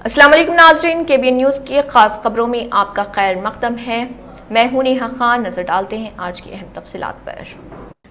अस्सलाम वालेकुम नाज़रीन, KBN न्यूज़ की खास खबरों में आपका खैर मक़दम है। मैं हूं नेहा खान। नजर डालते हैं आज की अहम तफसीलात पर।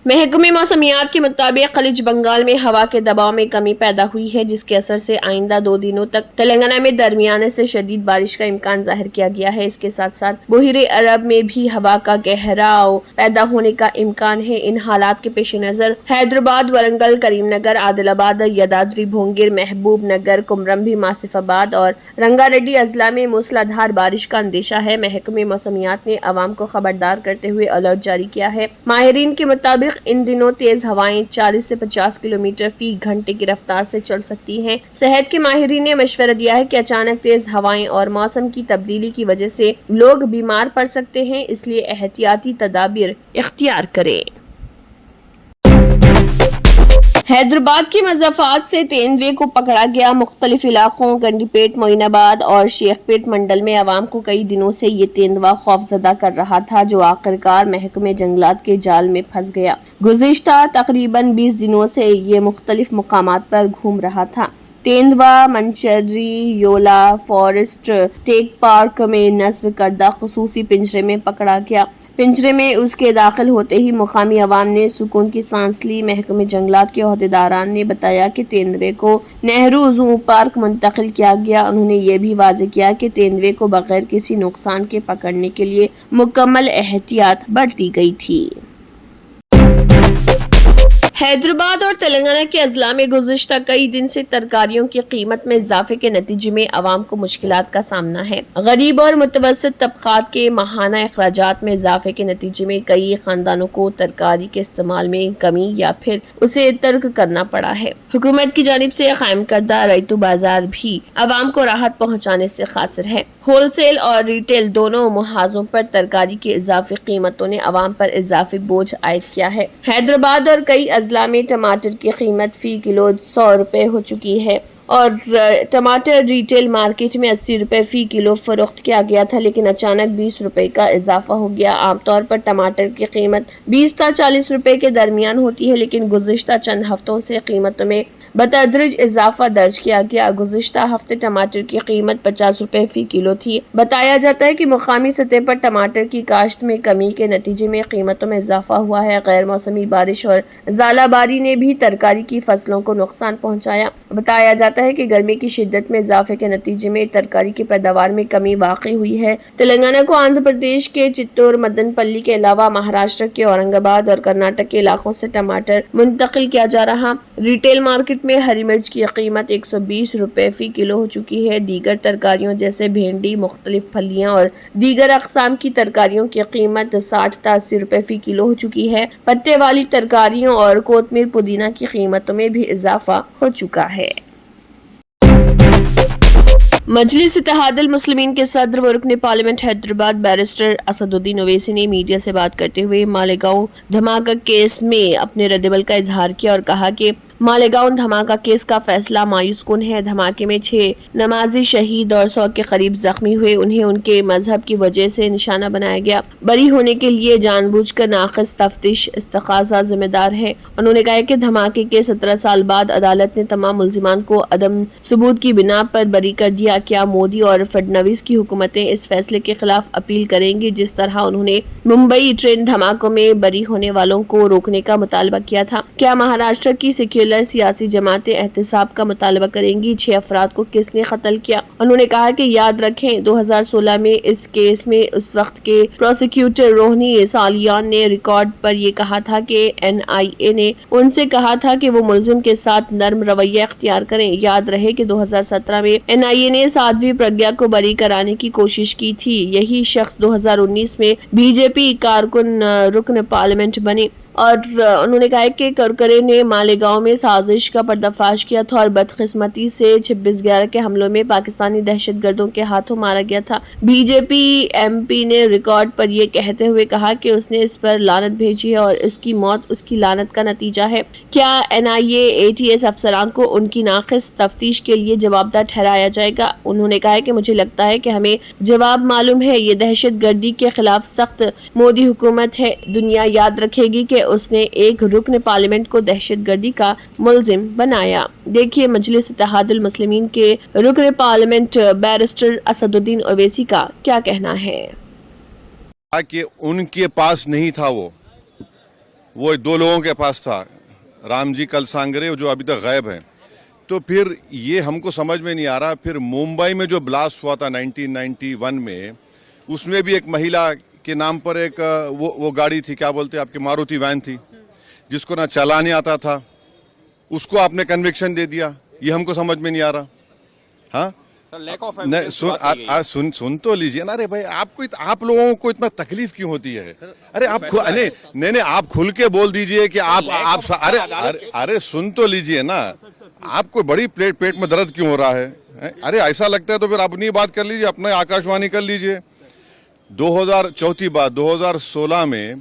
महकमे मौसमियात के मुताबिक खलीज बंगाल में हवा के दबाव में कमी पैदा हुई है, जिसके असर से आइंदा 2 दिनों तक तेलंगाना में दरमियाने से शदीद बारिश का इम्कान जाहिर किया गया है। इसके साथ साथ बहिरे अरब में भी हवा का गहराव पैदा होने का इम्कान है। इन हालात के पेश नजर हैदराबाद, वरंगल, करीमनगर, आदिलाबाद, यदाद्री भोंगिर, महबूब नगर, कुमरम, आसिफाबाद और रंगारेड्डी अजला में मूसलाधार बारिश का अंदेशा है। महकमे मौसमियात ने अवाम को खबरदार करते हुए अलर्ट जारी किया है। माहिरीन के मुताबिक इन दिनों तेज हवाएं 40 से 50 किलोमीटर फी घंटे की रफ्तार से चल सकती हैं। सेहत के माहिरीन ने मशवरा दिया है कि अचानक तेज हवाएं और मौसम की तब्दीली की वजह से लोग बीमार पड़ सकते हैं, इसलिए एहतियाती तदाबीर इख्तियार करें। हैदराबाद की मज़ाफ़ात से तेंदुए को पकड़ा गया। मुख्तलिफ इलाकों गंडीपेट, मोइनाबाद और शेखपेट मंडल में आवाम को कई दिनों से ये तेंदुआ खौफजदा कर रहा था, जो आखिरकार महकमे जंगलात के जाल में फंस गया। गुज़िश्ता तकरीबन 20 दिनों से ये मुख्तलिफ मुकामात पर घूम रहा था। तेंदुआ मंचरी योला फॉरेस्ट टेक पार्क में नस्ब करदा खुसूसी पिंजरे में पकड़ा गया। पिंजरे में उसके दाखिल होते ही मुकामी अवाम ने सुकून की सांस ली। महकमे जंगलात के ओहदेदारान ने बताया कि तेंदुए को नेहरू जू पार्क मुंतकिल किया गया। उन्होंने ये भी वाज़ेह किया कि तेंदुए को बगैर किसी नुकसान के पकड़ने के लिए मुकम्मल एहतियात बरती गई थी। हैदराबाद और तेलंगाना के अजला में गुज़िश्ता कई दिन से तरकारियों की कीमत में इजाफे के नतीजे में अवाम को मुश्किलात का सामना है। गरीब और मुतवस्सित तबकात के माहाना अखराजात में इजाफे के नतीजे में कई खानदानों को तरकारी के इस्तेमाल में कमी या फिर उसे तर्क करना पड़ा है। हुकूमत की जानिब से कायम करदा रैतू बाजार भी अवाम को राहत पहुँचाने से कासिर है। होलसेल और रिटेल दोनों मुहाजों पर तरकारी की इजाफी कीमतों ने अवाम पर इजाफी बोझ आयद किया है। हैदराबाद और कई अजला में टमाटर की कीमत फी किलो 100 रुपए हो चुकी है और टमाटर रिटेल मार्केट में 80 रुपए फी किलो फरोख्त किया गया था, लेकिन अचानक 20 रुपए का इजाफा हो गया। आमतौर पर टमाटर की कीमत 20 से 40 रुपए के दरमियान होती है, लेकिन गुज़िश्ता चंद हफ्तों से कीमतों में बतदरीज इजाफा दर्ज किया गया। गुज़िश्ता हफ्ते टमाटर की कीमत 50 रुपए फी किलो थी। बताया जाता है कि मुकामी सतह पर टमाटर की काश्त में कमी के नतीजे में कीमतों में इजाफा हुआ है। गैर मौसमी बारिश और ज़ालाबारी ने भी तरकारी की फसलों को नुकसान पहुँचाया। बताया जाता है कि गर्मी की शिद्दत में इजाफे के नतीजे में तरकारी की पैदावार में कमी वाक़ई हुई है। तेलंगाना को आंध्र प्रदेश के चित्तूर, मदनपल्ली के अलावा महाराष्ट्र के औरंगाबाद और कर्नाटक के इलाकों से टमाटर मुंतकिल किया जा रहा। रिटेल मार्केट में हरी मिर्च की कीमत 120 रुपए फी किलो हो चुकी है। दीगर तरकारियों जैसे भिंडी, मुख्तलिफ फलियां और दीगर अक़साम की तरकारियों की कीमत 60 से 80 रुपए फी किलो हो चुकी है। पत्ते वाली तरकारियों और कोतमीर, पुदीना की कीमतों में भी इजाफा हो चुका है। मजलिस इत्तेहादुल मुस्लिमीन के सदर व रुकन पार्लियामेंट हैदराबाद बैरिस्टर असदुद्दीन ओवैसी ने मीडिया से बात करते हुए मालेगांव धमाका केस में अपने रद्दअमल का इजहार किया और कहा कि मालेगांव धमाका केस का फैसला मायूस कुन है। धमाके में 6 नमाजी शहीद और 100 के करीब जख्मी हुए। उन्हें उनके मजहब की वजह से निशाना बनाया गया। बरी होने के लिए जानबूझकर नाक़िस तफ्तीश इस्तग़ासा जिम्मेदार है। उन्होंने कहा कि धमाके के 17 साल बाद अदालत ने तमाम मुल्जिमान को अदम सबूत की बिना पर बरी कर दिया। क्या मोदी और फडनवीस की हुकूमतें इस फैसले के खिलाफ अपील करेंगी, जिस तरह उन्होंने मुंबई ट्रेन धमाकों में बरी होने वालों को रोकने का मुतालबा किया था? क्या महाराष्ट्र की सियासी जमातें एहतसाब का मुतालबा करेंगी? 6 अफराद को किसने कत्ल किया? उन्होंने कहा कि याद रखें 2016 में इस केस में उस वक्त के प्रोसिक्यूटर रोहनी सालियान ने रिकॉर्ड पर यह कहा था कि NIA ने उनसे कहा था कि वो मुल्जिम के साथ नर्म रवैया इख्तियार करें। याद रहे कि 2017 में NIA ने साध्वी प्रज्ञा को बरी कराने की कोशिश की थी। यही शख्स 2019 में BJP कारकुन रुकन पार्लियामेंट बने और उन्होंने कहा कि करकरे ने मालेगांव में साजिश का पर्दाफाश किया था और बदकिस्मती से 26/11 के हमलों में पाकिस्तानी दहशतगर्दों के हाथों मारा गया था। BJP MP ने रिकॉर्ड पर यह कहते हुए कहा कि उसने इस पर लानत भेजी है और इसकी मौत उसकी लानत का नतीजा है। क्या NIA ATS अफसरान को उनकी नाक़िस तफ्तीश के लिए जवाबदार ठहराया जाएगा? उन्होंने कहा कि मुझे लगता है कि हमें जवाब मालूम है। ये दहशत गर्दी के खिलाफ सख्त मोदी हुकूमत है। दुनिया याद रखेगी कि اس نے ایک رکن پارلیمنٹ کو دہشت گردی کا ملزم بنایا۔ دیکھیے مجلس اتحاد المسلمین کے رکن پارلیمنٹ بیرسٹر اسد الدین اویسی کا کیا کہنا ہے۔ کہ ان کے پاس نہیں تھا، وہ دو لوگوں کے پاس تھا، رام جی کلسانگرے جو ابھی تک غائب ہیں۔ تو پھر یہ ہم کو سمجھ میں نہیں آ رہا، پھر ممبئی میں جو بلاسٹ ہوا تھا 1991 میں، اس میں بھی ایک مہیلا کے نام پر ایک وہ گاڑی تھی، کیا بولتے آپ کی ماروتی وین تھی، جس کو نہ چلانے آتا تھا، اس کو آپ نے کنوکشن دے دیا۔ یہ ہم کو سمجھ میں نہیں آ رہا۔ ہاں سن تو لیجیے نا، ارے بھائی آپ لوگوں کو اتنا تکلیف کیوں ہوتی ہے؟ ارے آپ نہیں آپ کھل کے بول دیجئے کہ آپ ارے سن تو لیجیے نا، آپ کو بڑی پیٹ میں درد کیوں ہو رہا ہے؟ ارے ایسا لگتا ہے تو پھر اپنی بات کر لیجیے، اپنے آکاشوانی کر لیجیے۔ 2016 میں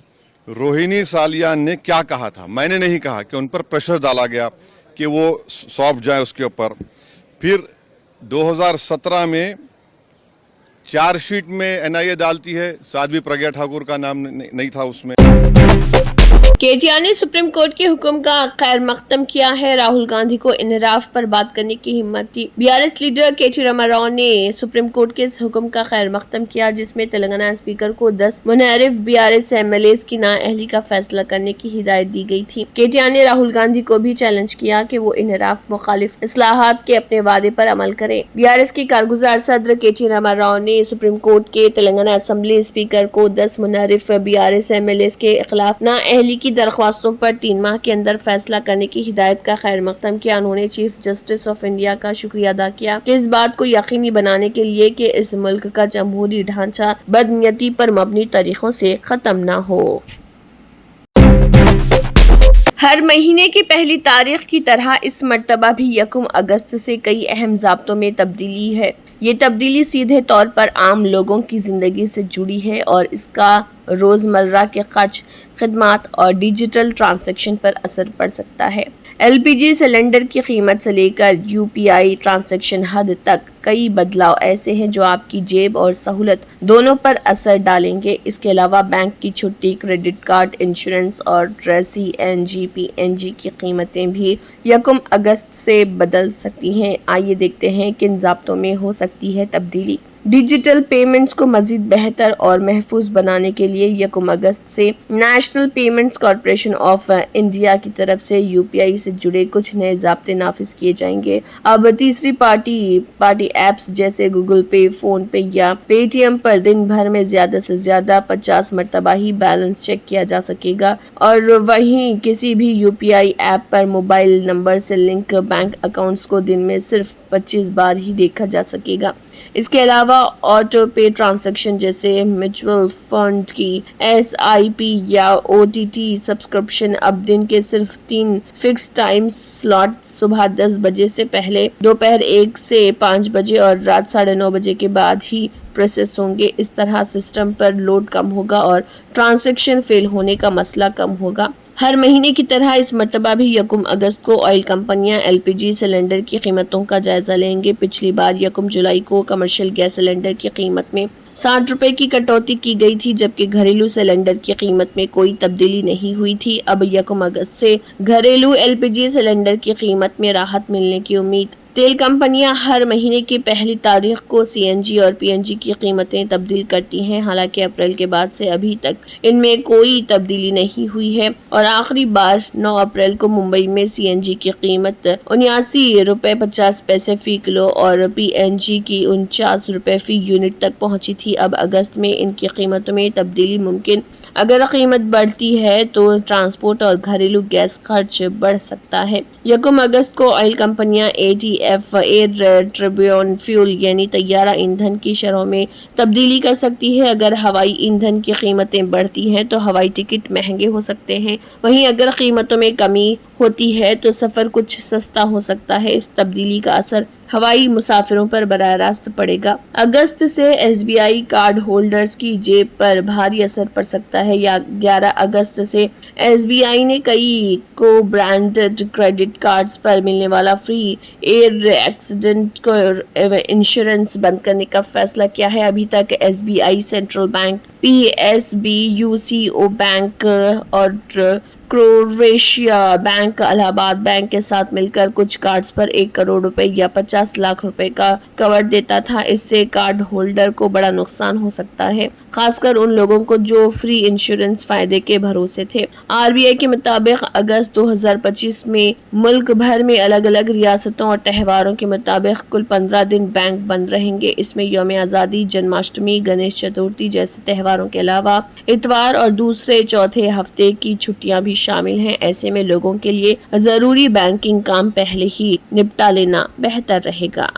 روہنی سالیان نے کیا کہا تھا؟ میں نے نہیں کہا کہ ان پر پریشر ڈالا گیا کہ وہ سانپ جائیں اس کے اوپر۔ پھر 2017 میں چارج شیٹ میں NIA ڈالتی ہے، سادھوی پرگیا ٹھاکر کا نام نہیں تھا اس میں۔ KTR نے سپریم کورٹ کے حکم کا خیر مقدم کیا ہے، راہل گاندھی کو انحراف پر بات کرنے کی ہمت دی۔ BRS leader KT Rama Rao نے سپریم کورٹ کے اس حکم کا خیر مقدم کیا جس میں تلنگانہ اسپیکر کو 10 منحرف BRS MLAs کی نااہلی کا فیصلہ کرنے کی ہدایت دی گئی تھی۔ KTR نے راہل گاندھی کو بھی چیلنج کیا کہ وہ انحراف مخالف اصلاحات کے اپنے وعدے پر عمل کریں۔ BRS کے کارگزار صدر KT راما راؤ نے سپریم کورٹ کے تلنگانہ اسمبلی اسپیکر کو 10 منحرف BRS MLAs کے خلاف نااہلی کی درخواستوں پر 3 ماہ کے اندر فیصلہ کرنے کی ہدایت کا خیر مقدم کیا۔ انہوں نے چیف جسٹس آف انڈیا کا شکریہ ادا کیا کہ اس بات کو یقینی بنانے کے لیے کہ اس ملک کا جمہوری ڈھانچہ بدنیتی پر مبنی طریقوں سے ختم نہ ہو۔ ہر مہینے کی پہلی تاریخ کی طرح اس مرتبہ بھی 1 اگست سے کئی اہم ضابطوں میں تبدیلی ہے۔ یہ تبدیلی سیدھے طور پر عام لوگوں کی زندگی سے جڑی ہے اور اس کا روزمرہ کے خرچ، خدمات اور ڈیجیٹل ٹرانزیکشن پر اثر پڑ سکتا ہے۔ LPG سلنڈر کی قیمت سے لے کر UPI ٹرانزیکشن حد تک کئی بدلاؤ ایسے ہیں جو آپ کی جیب اور سہولت دونوں پر اثر ڈالیں گے۔ اس کے علاوہ بینک کی چھٹی، کریڈٹ کارڈ، انشورنس اور CNG PNG کی قیمتیں بھی 1 اگست سے بدل سکتی ہیں۔ آئیے دیکھتے ہیں کن ضابطوں میں ہو سکتی ہے تبدیلی۔ ڈیجیٹل پیمنٹس کو مزید بہتر اور محفوظ بنانے کے لیے 1 اگست سے national payments corporation of India کی طرف سے UPI سے جڑے کچھ نئے ضابطے نافذ کیے جائیں گے۔ اب تیسری پارٹی ایپس جیسے گوگل پے، فون پے یا پے TM پر دن بھر میں زیادہ سے زیادہ 50 مرتبہ ہی بیلنس چیک کیا جا سکے گا، اور وہیں کسی بھی UPI ایپ پر موبائل نمبر سے لنک بینک اکاؤنٹس کو دن میں صرف 25 بار ہی دیکھا جا سکے گا۔ اس کے علاوہ آٹو پے ٹرانزیکشن جیسے میوچل فنڈ کی SIP یا OTT سبسکرپشن اب دن کے صرف 3 فکس ٹائم سلاٹ، صبح 10 بجے سے پہلے، دوپہر 1 سے 5 بجے اور رات 9:30 بجے کے بعد ہی پروسیس ہوں گے۔ اس طرح سسٹم پر لوڈ کم ہوگا اور ٹرانزیکشن فیل ہونے کا مسئلہ کم ہوگا۔ ہر مہینے کی طرح اس مرتبہ بھی 1 اگست کو آئل کمپنیاں LPG سلنڈر کی قیمتوں کا جائزہ لیں گے۔ پچھلی بار 1 جولائی کو کمرشل گیس سلنڈر کی قیمت میں 60 روپے کی کٹوتی کی گئی تھی، جبکہ گھریلو سلنڈر کی قیمت میں کوئی تبدیلی نہیں ہوئی تھی۔ اب 1 اگست سے گھریلو LPG سلنڈر کی قیمت میں راحت ملنے کی امید۔ تیل کمپنیاں ہر مہینے کی پہلی تاریخ کو CNG اور PNG کی قیمتیں تبدیل کرتی ہیں، حالانکہ اپریل کے بعد سے ابھی تک ان میں کوئی تبدیلی نہیں ہوئی ہے، اور آخری بار 9 اپریل کو ممبئی میں CNG کی قیمت 79 روپے 50 پیسے فی کلو اور PNG کی 49 روپے فی یونٹ تک پہنچی تھی۔ اب اگست میں ان کی قیمتوں میں تبدیلی ممکن۔ اگر قیمت بڑھتی ہے تو ٹرانسپورٹ اور گھریلو گیس خرچ بڑھ سکتا ہے۔ 1 اگست کو آئل کمپنیاں ATF ایئر ٹربیون فیول یعنی طیارہ ایندھن کی شرحوں میں تبدیلی کر سکتی ہے۔ اگر ہوائی ایندھن کی قیمتیں بڑھتی ہیں تو ہوائی ٹکٹ مہنگے ہو سکتے ہیں، وہیں اگر قیمتوں میں کمی ہوتی ہے تو سفر کچھ سستا ہو سکتا ہے۔ اس تبدیلی کا اثر ہوائی مسافروں پر براہ راست پڑے گا۔ اگست سے SBI کارڈ ہولڈرز کی جیب پر بھاری اثر پڑ سکتا ہے۔ 11 اگست سے SBI نے کئی کو برانڈڈ کریڈٹ کارڈز پر ملنے والا فری ایئر ایکسیڈنٹ انشورنس بند کرنے کا فیصلہ کیا ہے۔ ابھی تک SBI، central bank, PSB، UCO bank اور क्रोएशिया बैंक इलाहाबाद बैंक के साथ मिलकर कुछ कार्ड्स पर 1 करोड़ रुपए या 50 लाख रुपए का कवर देता था। इससे कार्ड होल्डर को बड़ा नुकसान हो सकता है, खासकर उन लोगों को जो फ्री इंश्योरेंस फायदे के भरोसे थे। आरबीआई के मुताबिक अगस्त 2025 में मुल्क भर में अलग अलग रियासतों और त्योहारों के मुताबिक कुल 15 दिन बैंक बंद रहेंगे। इसमें यौम आज़ादी, जन्माष्टमी, गणेश चतुर्थी जैसे त्योहारों के अलावा इतवार और दूसरे चौथे हफ्ते की छुट्टियां भी शामिल हैं। ऐसे में लोगों के लिए जरूरी बैंकिंग काम पहले ही निपटा लेना बेहतर रहेगा।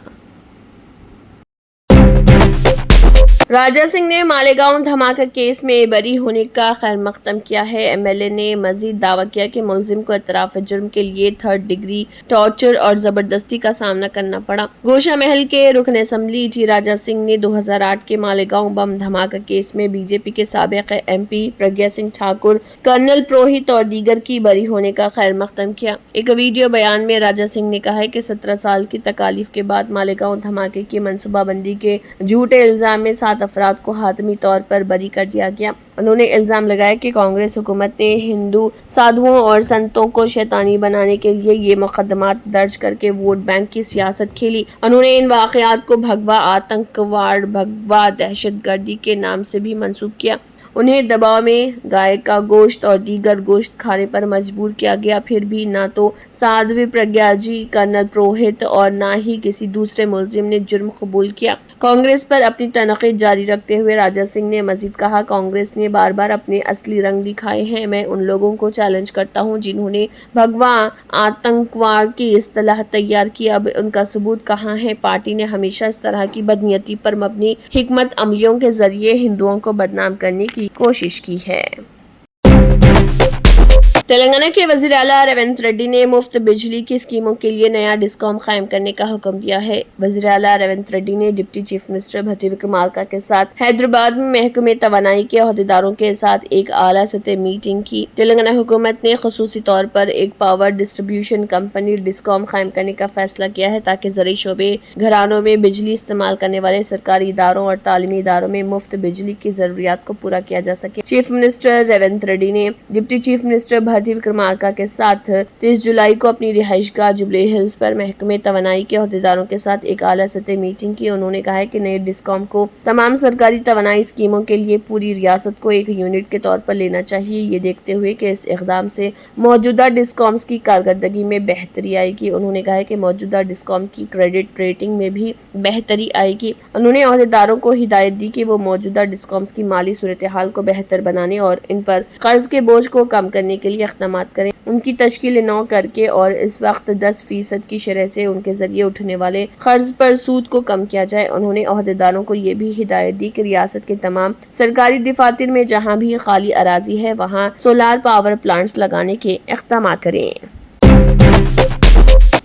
राजा सिंह ने मालेगांव धमाका केस में बरी होने का खैर मकदम किया है। एमएलए ने मजीद दावा किया कि मुलजिम को इतराफ जुर्म के लिए 3rd डिग्री टॉर्चर और जबरदस्ती का सामना करना पड़ा। गोशा महल के रुकन असम्बली टी राजा सिंह ने 2008 के मालेगांव बम धमाका केस में बीजेपी के साबिक एमपी प्रज्ञा सिंह ठाकुर, कर्नल पुरोहित और दीगर की बरी होने का खैर मकदम किया। एक वीडियो बयान में राजा सिंह ने कहा है कि 17 साल की तकालीफ के बाद मालेगांव धमाके की मनसूबाबंदी के झूठे इल्जाम में 7 अफराद को हातमी तौर पर बरी कर दिया गया। उन्होंने इल्जाम लगाया कि कांग्रेस हुकूमत ने हिंदू साधुओं और संतों को शैतानी बनाने के लिए ये मुकदमात दर्ज करके वोट बैंक की सियासत खेली। उन्होंने इन वाकयात को भगवा आतंकवाद, भगवा दहशतगर्दी के नाम से भी मंसूब किया। उन्हें दबाव में गाय का गोश्त और दीगर गोश्त खाने पर मजबूर किया गया। फिर भी ना तो साध्वी प्रज्ञा जी, कर्नल पुरोहित और ना ही किसी दूसरे मुलजिम ने जुर्म कबूल किया। कांग्रेस पर अपनी तनकीद जारी रखते हुए राजा सिंह ने मजीद कहा, कांग्रेस ने बार बार अपने असली रंग दिखाए हैं। मैं उन लोगों को चैलेंज करता हूं जिन्होंने भगवा आतंकवाद की इस्तेलाह तैयार की। अब उनका सबूत कहाँ है? पार्टी ने हमेशा इस तरह की बदनीयती पर मबनी हिकमत अमलियों के जरिए हिंदुओं को बदनाम करने की कोशिश की है। तेलंगाना के वजीर आला रेवंत रेड्डी ने मुफ्त बिजली की स्कीमों के लिए नया डिस्कॉम कायम करने का हुक्म दिया है। वजीर आला रेवंत रेड्डी ने डिप्टी चीफ मिनिस्टर भट्टी विक्रमार्का के साथ हैदराबाद में महकमे तवानाई के अहदेदारों के साथ एक आला सतह मीटिंग की। तेलंगाना हुकूमत ने खसूसी तौर पर एक पावर डिस्ट्रीब्यूशन कंपनी डिस्कॉम कायम करने का फैसला किया है ताकि ज़रूरी शोबे घरानों में बिजली इस्तेमाल करने वाले सरकारी इदारों और तालीमी इदारों में मुफ्त बिजली की जरूरियात को पूरा किया जा सके। चीफ मिनिस्टर रेवंत रेड्डी ने डिप्टी चीफ मिनिस्टर भट्टी विक्रमार्का के साथ 30 जुलाई को अपनी रिहाइशगाह जुबली हिल्स पर महकमे तवानाई के अहदेदारों के साथ एक आला सतह मीटिंग की। उन्होंने कहा है कि नए डिस्कॉम को तमाम सरकारी तवानाई स्कीमों के लिए पूरी रियासत को एक यूनिट के तौर पर लेना चाहिए। ये देखते हुए कि इस इक़दाम से मौजूदा डिस्कॉम्स की कारकर्दगी में बेहतरी आएगी। उन्होंने कहा है कि मौजूदा डिस्कॉम की क्रेडिट रेटिंग में भी बेहतरी आएगी। उन्होंने अहदेदारों को हिदायत दी कि वो मौजूदा डिस्कॉम्स की माली सूरत हाल को बेहतर बनाने और इन पर कर्ज के बोझ को कम करने के लिए इक़दाम करें। उनकी तश्कील नौ करके और इस वक्त 10% की शरह से उनके जरिए उठने वाले कर्ज पर सूद को कम किया जाए। उन्होंने अहदेदारों को ये भी हिदायत दी कि रियासत के तमाम सरकारी दफातर में जहाँ भी खाली अराजी है वहाँ सोलार पावर प्लांट्स लगाने के इक़दाम करें।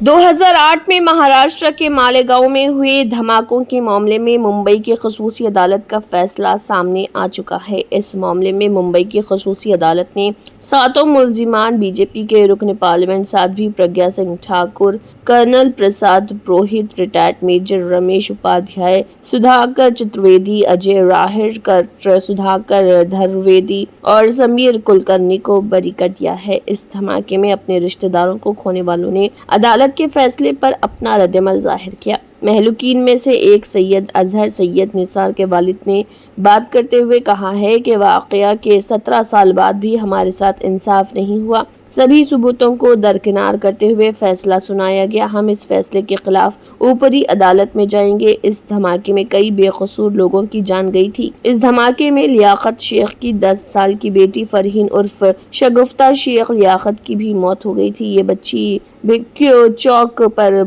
2008 में महाराष्ट्र के मालेगांव में हुए धमाकों के मामले में मुंबई की खसूसी अदालत का फैसला सामने आ चुका है। इस मामले में मुंबई की खसूसी अदालत ने 7 मुलजिमान बीजेपी के रुकन parliament Sadhvi Pragya Singh Thakur, colonel Prasad Purohit, retired major Ramesh Upadhyay, Sudhakar Chaturvedi, Ajay राहरकर, Sudhakar धर्वेदी और समीर कुलकर्णी को बरी कर दिया है। इस धमाके में अपने रिश्तेदारों को खोने वालों ने अदालत के फैसले पर अपना रद्दअमल जाहिर किया। महलूकीन में से एक सैयद अजहर सैयद निसार के वालिद ने बात करते हुए कहा है कि वाक़या के 17 साल बाद भी हमारे साथ इंसाफ नहीं हुआ। सभी सबूतों को दरकिनार करते हुए फैसला सुनाया गया। हम इस फैसले के खिलाफ ऊपरी अदालत में जाएंगे। इस धमाके में कई बेकसूर लोगों की जान गई थी। इस धमाके में लियाकत शेख की 10 साल की बेटी फरहीन उर्फ शगुफ्ता शेख लियाकत की भी मौत हो गई थी। ये बच्ची भिक्यो चौक पर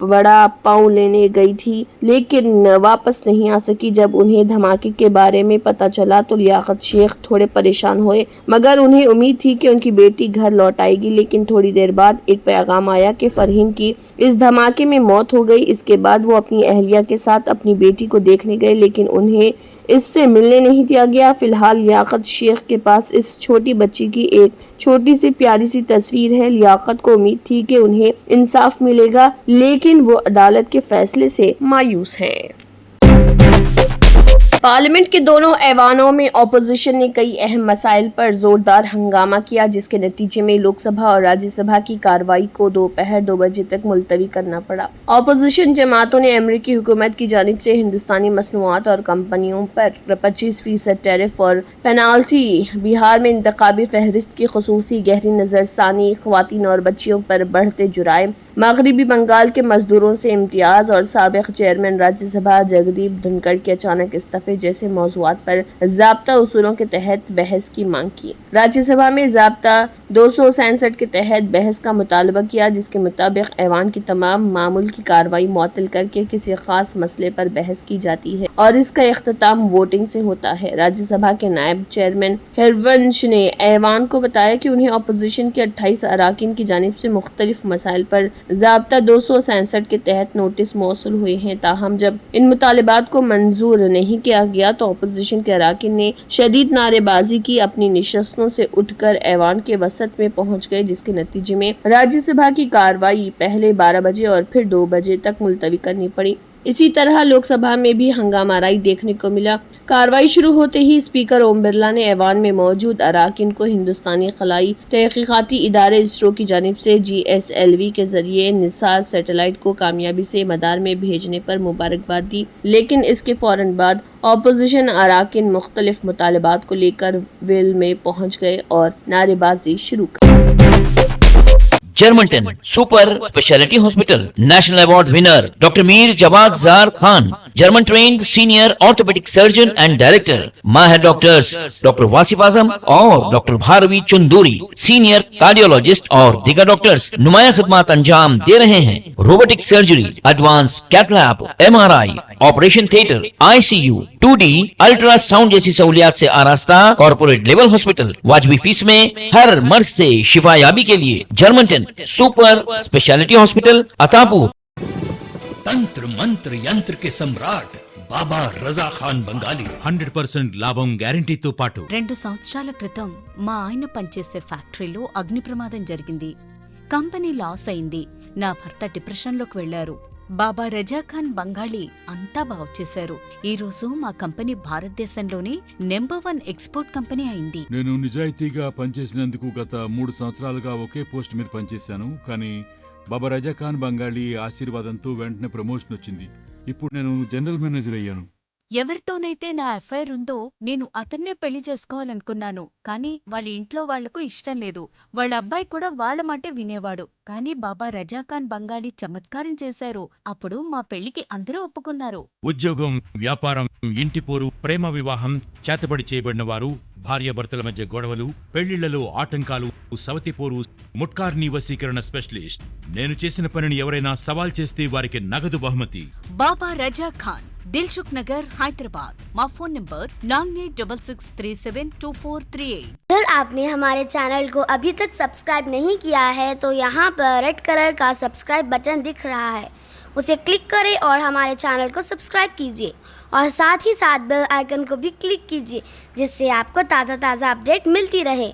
बड़ा पाँव लेने गई थी लेकिन वापस नहीं आ सकी। जब उन्हें धमाके के बारे में पता चला तो लियाकत शेख थोड़े परेशान हुए, मगर उन्हें उम्मीद थी कि उनकी बेटी घर लौट आएगी। लेकिन थोड़ी देर बाद एक पैगाम आया कि फरहीन की इस धमाके में मौत हो गई। इसके बाद वो अपनी अहलिया के साथ अपनी बेटी को देखने गए लेकिन उन्हें इससे मिलने नहीं दिया गया। फिलहाल लियाकत शेख के पास इस छोटी बच्ची की एक छोटी सी प्यारी सी तस्वीर है। लियाकत को उम्मीद थी कि उन्हें इंसाफ मिलेगा लेकिन वो अदालत के फैसले से मायूस हैं। पार्लियामेंट के दोनों ऐवानों में अपोजिशन ने कई अहम मसाइल पर जोरदार हंगामा किया, जिसके नतीजे में लोकसभा और राज्यसभा की कार्रवाई को दोपहर 2 बजे तक मुलतवी करना पड़ा। अपोजिशन जमातों ने अमेरिकी हुकूमत की जानिब से हिंदुस्तानी मसनूआत और कंपनियों पर 25% टैरिफ और पेनाल्टी, बिहार में इंतखाबी फहरिस्त की खुसूसी गहरी नजरसानी, ख्वातीन और बच्चियों पर बढ़ते जुराइम, मगरबी बंगाल के मजदूरों से इम्तियाज और साबिक चेयरमैन राज्यसभा जगदीप धनखड़ के अचानक इस्तीफे जैसे मौज़ूआत पर ज़ाब्ता उसूलों के तहत बहस की मांग की। राज्यसभा में ज़ाब्ता 267 के तहत बहस का मुतालबा किया, जिसके मुताबिक ऐवान की तमाम मामूल की कार्रवाई मुअत्तल करके किसी खास मसले पर बहस की जाती है और इसका इख्तिताम वोटिंग से होता है। राज्यसभा के नायब चेयरमैन हरवंश ने ऐवान को बताया कि उन्हें अपोजिशन के 28 अराकीन की जानिब से मुख्तलिफ मसाइल पर ज़ाब्ता 267 के तहत नोटिस मौसूल हुए हैं। ताहम जब इन मुतालिबात को मंजूर नहीं किया गया तो अपोजिशन के अराकीन ने शदीद नारेबाजी की, अपनी निशस्तों से उठकर ऐवान के वसत में पहुंच गए, जिसके नतीजे में राज्यसभा की कार्रवाई पहले 12 बजे और फिर 2 बजे तक मुलतवी करनी पड़ी। इसी तरह लोकसभा में भी हंगामाराई देखने को मिला। कार्रवाई शुरू होते ही स्पीकर ओम बिरला ने ऐवान में मौजूद अराकीन को हिंदुस्तानी खलाई तहकीकाती इदारे इसरो की जानिब से GSLV के जरिए निसार सैटेलाइट को कामयाबी से मदार में भेजने पर मुबारकबाद दी, लेकिन इसके फौरन बाद अपोजिशन अराकीन मुख्तलिफ मुतालिबात को लेकर वेल में पहुंच गए और नारेबाजी शुरू कर। Germanten super speciality hospital national award winner doctor Mir Jawad Zar Khan, German trained senior orthopaedic surgeon and director, माहिर डॉक्टर्स डॉक्टर वासिफ आजम और doctor Bharavi Chunduri, senior cardiologist और दीगर डॉक्टर्स नुमाया खिदमत अंजाम दे रहे हैं। Robotic surgery, advance cath lab, MRI, operation theatre, ICU, 2D ultrasound जैसी सहूलियात से आरास्ता कॉर्पोरेट लेवल हॉस्पिटल, वाजबी फीस में हर मर्ज से शिफायाबी के लिए Germanton super speciality hospital Attapur. तंत्र मंत्र यंत्र के सम्राट బాబా రజా ఖాన్ బంగాలి 100% లాభం గ్యారెంటీతో పాటు 2 సంవత్సరాల క్రితం మా ఆయన పనిచేసే ఫ్యాక్టరీలో అగ్ని ప్రమాదం జరిగింది. కంపెనీ లాస్ అయింది. నా భర్త డిప్రెషన్లోకి వెళ్లారు. బాబా రజా ఖాన్ బంగాళీ అంతా బాగు చేశారు. ఈ రోజు మా కంపెనీ భారతదేశంలోనే నెంబర్ 1 ఎక్స్పోర్ట్ కంపెనీ అయింది. నేను నిజాయితీగా పనిచేసినందుకు గత 3 సంవత్సరాలుగా ఒకే పోస్ట్ మీద పనిచేశాను. కానీ బాబా రజా ఖాన్ బంగాళీ ఆశీర్వాదంతో వెంటనే ప్రమోషన్ వచ్చింది. ఇప్పుడు నేను జనరల్ మేనేజర్ అయ్యాను. ఎవరితోనైతే నా అఫైర్ ఉందో నేను అతన్నే పెళ్లి చేసుకోవాలనుకున్నాను. కానీ వాళ్ళ ఇంట్లో వాళ్లకు ఇష్టం లేదు. వాళ్ళ అబ్బాయి కూడా వాళ్ళ మాటే వినేవాడు. కానీ బాబా రజా ఖాన్ బంగాళీ చమత్కారం చేశారు. అప్పుడు మా పెళ్లికి అందరూ ఒప్పుకున్నారు. ఉద్యోగం, వ్యాపారం, ఇంటి పోరు, ప్రేమ వివాహం, చేతబడి చేయబడిన వారు, భార్యాభర్తల మధ్య గొడవలు, పెళ్లిళ్లలో ఆటంకాలు, సవతి పోరు, ముట్కార్నీ వశీకరణ స్పెషలిస్ట్. నేను చేసిన పనిని ఎవరైనా సవాల్ చేస్తే వారికి నగదు బహుమతి. బాబా రజా ఖాన్, दिलसुख नगर, हैदराबाद। माँ फोन नंबर 9866372438। अगर आपने हमारे चैनल को अभी तक सब्सक्राइब नहीं किया है तो यहाँ पर रेड कलर का सब्सक्राइब बटन दिख रहा है, उसे क्लिक करें और हमारे चैनल को सब्सक्राइब कीजिए और साथ ही साथ बेल आइकन को भी क्लिक कीजिए, जिससे आपको ताज़ा अपडेट मिलती रहे।